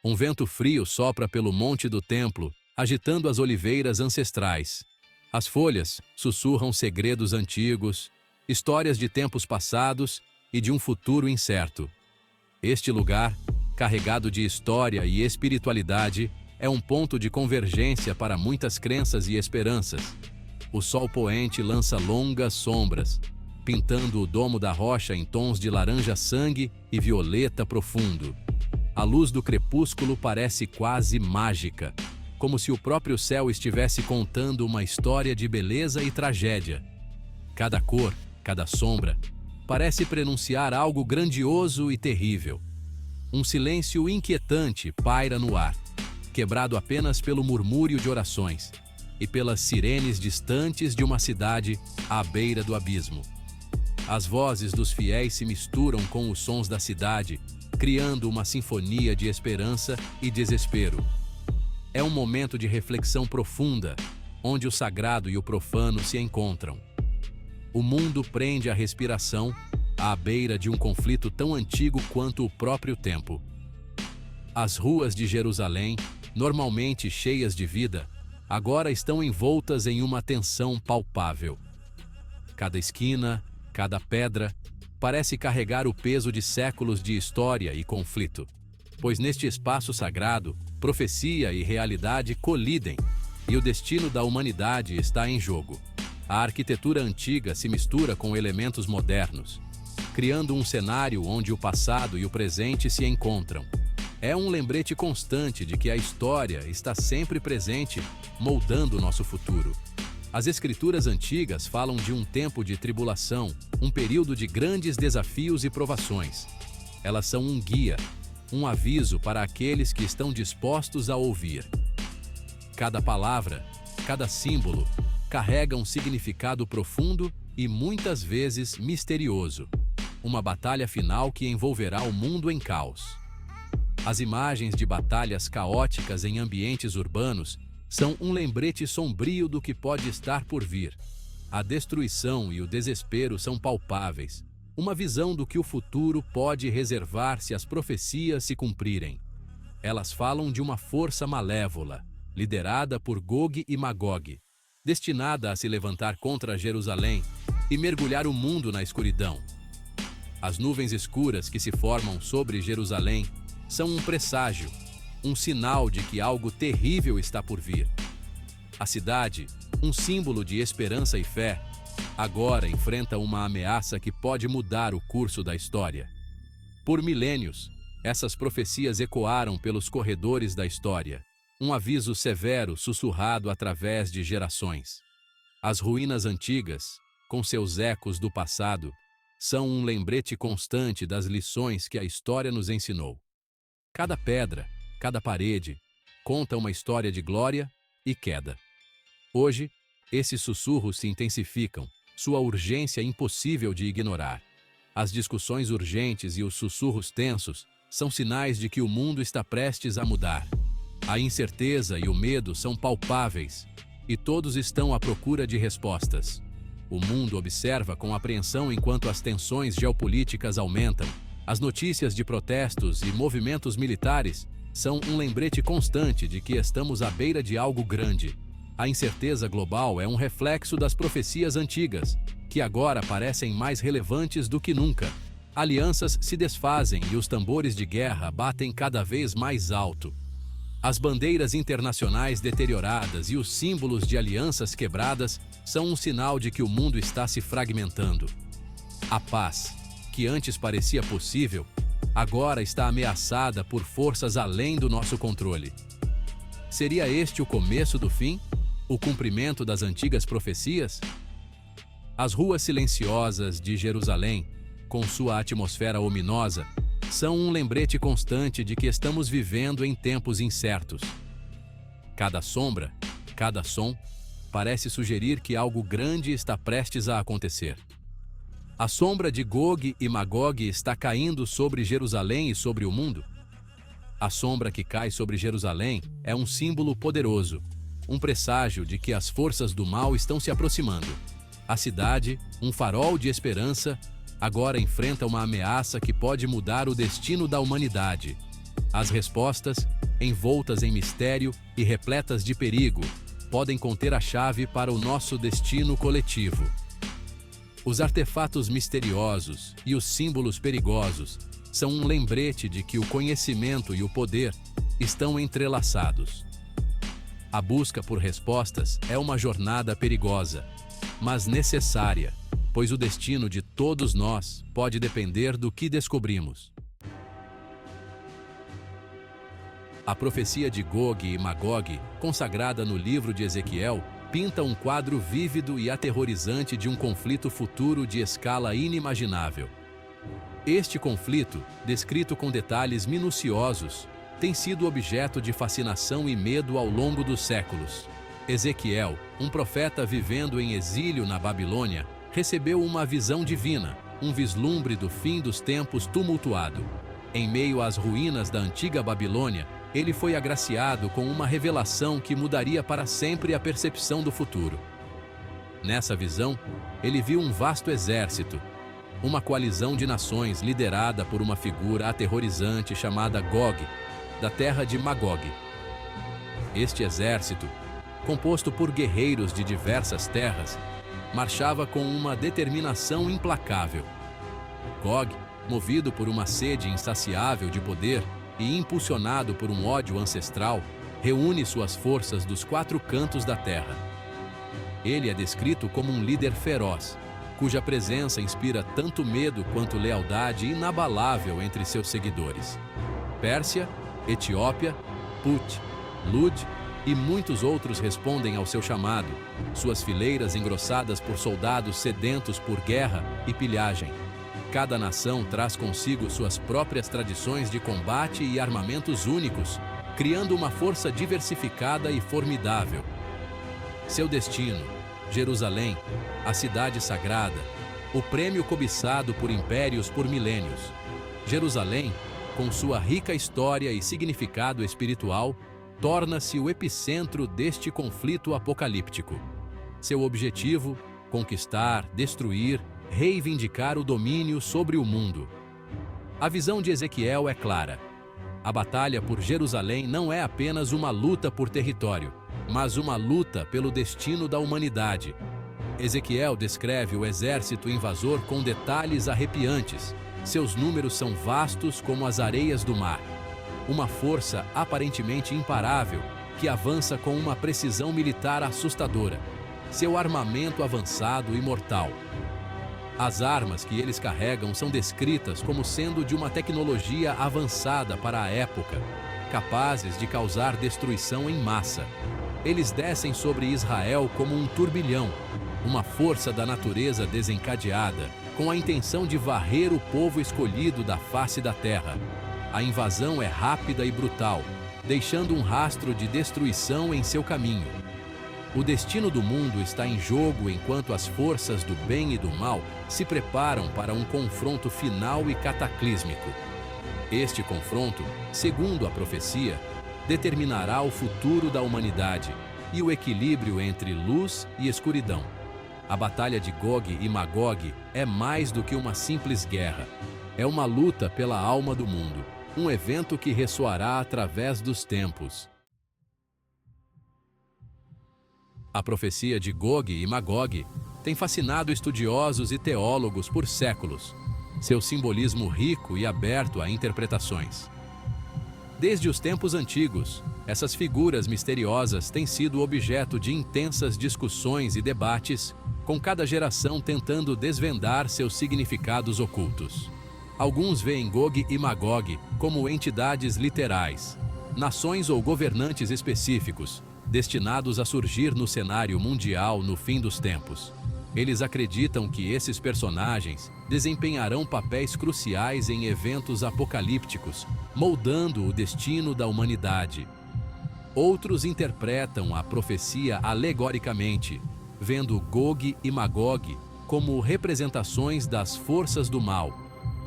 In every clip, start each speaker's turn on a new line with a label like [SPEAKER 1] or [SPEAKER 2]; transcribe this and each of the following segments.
[SPEAKER 1] Um vento frio sopra pelo monte do templo, agitando as oliveiras ancestrais. As folhas sussurram segredos antigos, histórias de tempos passados e de um futuro incerto. Este lugar, carregado de história e espiritualidade, é um ponto de convergência para muitas crenças e esperanças. O sol poente lança longas sombras, pintando o domo da rocha em tons de laranja-sangue e violeta profundo. A luz do crepúsculo parece quase mágica, como se o próprio céu estivesse contando uma história de beleza e tragédia. Cada cor, cada sombra, parece prenunciar algo grandioso e terrível. Um silêncio inquietante paira no ar, quebrado apenas pelo murmúrio de orações e pelas sirenes distantes de uma cidade à beira do abismo. As vozes dos fiéis se misturam com os sons da cidade, criando uma sinfonia de esperança e desespero. É um momento de reflexão profunda, onde o sagrado e o profano se encontram. O mundo prende a respiração à beira de um conflito tão antigo quanto o próprio tempo. As ruas de Jerusalém, normalmente cheias de vida, agora estão envoltas em uma tensão palpável. Cada esquina, cada pedra, parece carregar o peso de séculos de história e conflito, pois neste espaço sagrado, profecia e realidade colidem, e o destino da humanidade está em jogo. A arquitetura antiga se mistura com elementos modernos, criando um cenário onde o passado e o presente se encontram. É um lembrete constante de que a história está sempre presente, moldando nosso futuro. As escrituras antigas falam de um tempo de tribulação, um período de grandes desafios e provações. Elas são um guia, um aviso para aqueles que estão dispostos a ouvir. Cada palavra, cada símbolo, carrega um significado profundo e muitas vezes misterioso. Uma batalha final que envolverá o mundo em caos. As imagens de batalhas caóticas em ambientes urbanos são um lembrete sombrio do que pode estar por vir. A destruição e o desespero são palpáveis, uma visão do que o futuro pode reservar se as profecias se cumprirem. Elas falam de uma força malévola, liderada por Gog e Magog, destinada a se levantar contra Jerusalém e mergulhar o mundo na escuridão. As nuvens escuras que se formam sobre Jerusalém são um presságio, um sinal de que algo terrível está por vir. A cidade, um símbolo de esperança e fé, agora enfrenta uma ameaça que pode mudar o curso da história. Por milênios, essas profecias ecoaram pelos corredores da história, um aviso severo sussurrado através de gerações. As ruínas antigas, com seus ecos do passado, são um lembrete constante das lições que a história nos ensinou. Cada pedra, cada parede, conta uma história de glória e queda. Hoje, esses sussurros se intensificam, sua urgência impossível de ignorar. As discussões urgentes e os sussurros tensos são sinais de que o mundo está prestes a mudar. A incerteza e o medo são palpáveis, e todos estão à procura de respostas. O mundo observa com apreensão enquanto as tensões geopolíticas aumentam. As notícias de protestos e movimentos militares são um lembrete constante de que estamos à beira de algo grande. A incerteza global é um reflexo das profecias antigas, que agora parecem mais relevantes do que nunca. Alianças se desfazem e os tambores de guerra batem cada vez mais alto. As bandeiras internacionais deterioradas e os símbolos de alianças quebradas são um sinal de que o mundo está se fragmentando. A paz, que antes parecia possível, agora está ameaçada por forças além do nosso controle. Seria este o começo do fim? O cumprimento das antigas profecias? As ruas silenciosas de Jerusalém, com sua atmosfera ominosa, são um lembrete constante de que estamos vivendo em tempos incertos. Cada sombra, cada som, parece sugerir que algo grande está prestes a acontecer. A sombra de Gog e Magog está caindo sobre Jerusalém e sobre o mundo? A sombra que cai sobre Jerusalém é um símbolo poderoso, um presságio de que as forças do mal estão se aproximando. A cidade, um farol de esperança, agora enfrenta uma ameaça que pode mudar o destino da humanidade. As respostas, envoltas em mistério e repletas de perigo, podem conter a chave para o nosso destino coletivo. Os artefatos misteriosos e os símbolos perigosos são um lembrete de que o conhecimento e o poder estão entrelaçados. A busca por respostas é uma jornada perigosa, mas necessária, pois o destino de todos nós pode depender do que descobrimos. A profecia de Gog e Magog, consagrada no livro de Ezequiel, pinta um quadro vívido e aterrorizante de um conflito futuro de escala inimaginável. Este conflito, descrito com detalhes minuciosos, tem sido objeto de fascinação e medo ao longo dos séculos. Ezequiel, um profeta vivendo em exílio na Babilônia, recebeu uma visão divina, um vislumbre do fim dos tempos tumultuado. Em meio às ruínas da antiga Babilônia, ele foi agraciado com uma revelação que mudaria para sempre a percepção do futuro. Nessa visão, ele viu um vasto exército, uma coalizão de nações liderada por uma figura aterrorizante chamada Gog, da terra de Magog. Este exército, composto por guerreiros de diversas terras, marchava com uma determinação implacável. Gog, movido por uma sede insaciável de poder e impulsionado por um ódio ancestral, reúne suas forças dos 4 cantos da terra. Ele é descrito como um líder feroz, cuja presença inspira tanto medo quanto lealdade inabalável entre seus seguidores. Pérsia, Etiópia, Put, Lud e muitos outros respondem ao seu chamado, suas fileiras engrossadas por soldados sedentos por guerra e pilhagem. Cada nação traz consigo suas próprias tradições de combate e armamentos únicos, criando uma força diversificada e formidável. Seu destino, Jerusalém, a cidade sagrada, o prêmio cobiçado por impérios por milênios. Jerusalém, com sua rica história e significado espiritual, torna-se o epicentro deste conflito apocalíptico. Seu objetivo, conquistar, destruir, reivindicar o domínio sobre o mundo. A visão de Ezequiel é clara. A batalha por Jerusalém não é apenas uma luta por território, mas uma luta pelo destino da humanidade. Ezequiel descreve o exército invasor com detalhes arrepiantes. Seus números são vastos como as areias do mar. Uma força aparentemente imparável que avança com uma precisão militar assustadora. Seu armamento avançado e mortal. As armas que eles carregam são descritas como sendo de uma tecnologia avançada para a época, capazes de causar destruição em massa. Eles descem sobre Israel como um turbilhão, uma força da natureza desencadeada, com a intenção de varrer o povo escolhido da face da terra. A invasão é rápida e brutal, deixando um rastro de destruição em seu caminho. O destino do mundo está em jogo enquanto as forças do bem e do mal se preparam para um confronto final e cataclísmico. Este confronto, segundo a profecia, determinará o futuro da humanidade e o equilíbrio entre luz e escuridão. A batalha de Gog e Magog é mais do que uma simples guerra. É uma luta pela alma do mundo, um evento que ressoará através dos tempos. A profecia de Gog e Magog tem fascinado estudiosos e teólogos por séculos, seu simbolismo rico e aberto a interpretações. Desde os tempos antigos, essas figuras misteriosas têm sido objeto de intensas discussões e debates, com cada geração tentando desvendar seus significados ocultos. Alguns veem Gog e Magog como entidades literais, nações ou governantes específicos, destinados a surgir no cenário mundial no fim dos tempos. Eles acreditam que esses personagens desempenharão papéis cruciais em eventos apocalípticos, moldando o destino da humanidade. Outros interpretam a profecia alegoricamente, vendo Gog e Magog como representações das forças do mal,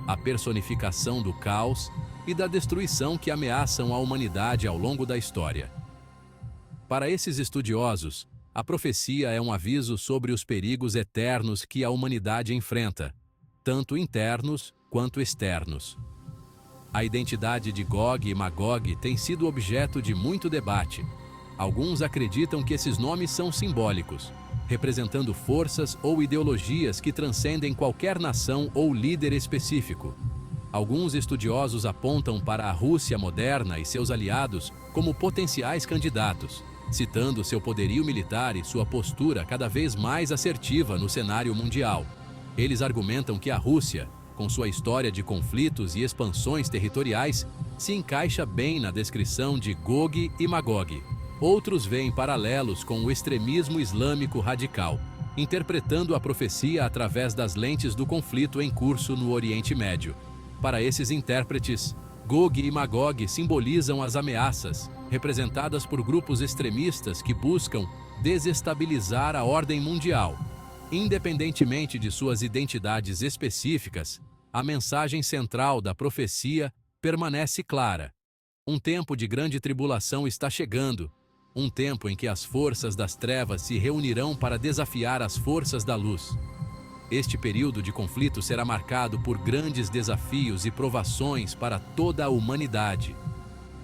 [SPEAKER 1] a personificação do caos e da destruição que ameaçam a humanidade ao longo da história. Para esses estudiosos, a profecia é um aviso sobre os perigos eternos que a humanidade enfrenta, tanto internos quanto externos. A identidade de Gog e Magog tem sido objeto de muito debate. Alguns acreditam que esses nomes são simbólicos, representando forças ou ideologias que transcendem qualquer nação ou líder específico. Alguns estudiosos apontam para a Rússia moderna e seus aliados como potenciais candidatos, citando seu poderio militar e sua postura cada vez mais assertiva no cenário mundial. Eles argumentam que a Rússia, com sua história de conflitos e expansões territoriais, se encaixa bem na descrição de Gog e Magog. Outros veem paralelos com o extremismo islâmico radical, interpretando a profecia através das lentes do conflito em curso no Oriente Médio. Para esses intérpretes, Gog e Magog simbolizam as ameaças, representadas por grupos extremistas que buscam desestabilizar a ordem mundial. Independentemente de suas identidades específicas, a mensagem central da profecia permanece clara. Um tempo de grande tribulação está chegando, um tempo em que as forças das trevas se reunirão para desafiar as forças da luz. Este período de conflito será marcado por grandes desafios e provações para toda a humanidade.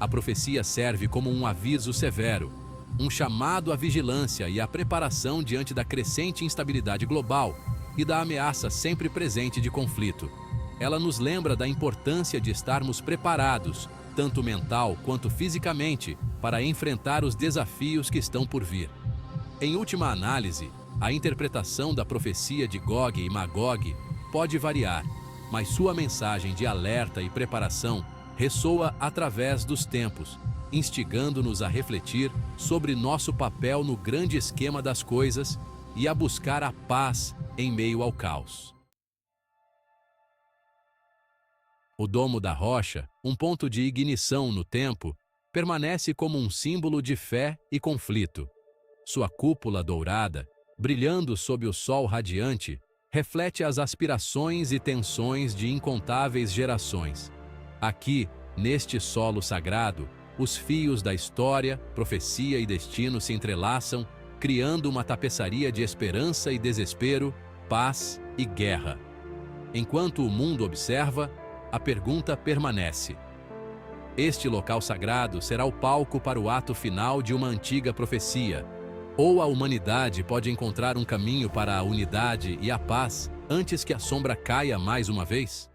[SPEAKER 1] A profecia serve como um aviso severo, um chamado à vigilância e à preparação diante da crescente instabilidade global e da ameaça sempre presente de conflito. Ela nos lembra da importância de estarmos preparados, tanto mental quanto fisicamente, para enfrentar os desafios que estão por vir. Em última análise, a interpretação da profecia de Gog e Magog pode variar, mas sua mensagem de alerta e preparação ressoa através dos tempos, instigando-nos a refletir sobre nosso papel no grande esquema das coisas e a buscar a paz em meio ao caos. O domo da rocha, um ponto de ignição no tempo, permanece como um símbolo de fé e conflito. Sua cúpula dourada, brilhando sob o sol radiante, reflete as aspirações e tensões de incontáveis gerações. Aqui, neste solo sagrado, os fios da história, profecia e destino se entrelaçam, criando uma tapeçaria de esperança e desespero, paz e guerra. Enquanto o mundo observa, a pergunta permanece. Este local sagrado será o palco para o ato final de uma antiga profecia, ou a humanidade pode encontrar um caminho para a unidade e a paz antes que a sombra caia mais uma vez?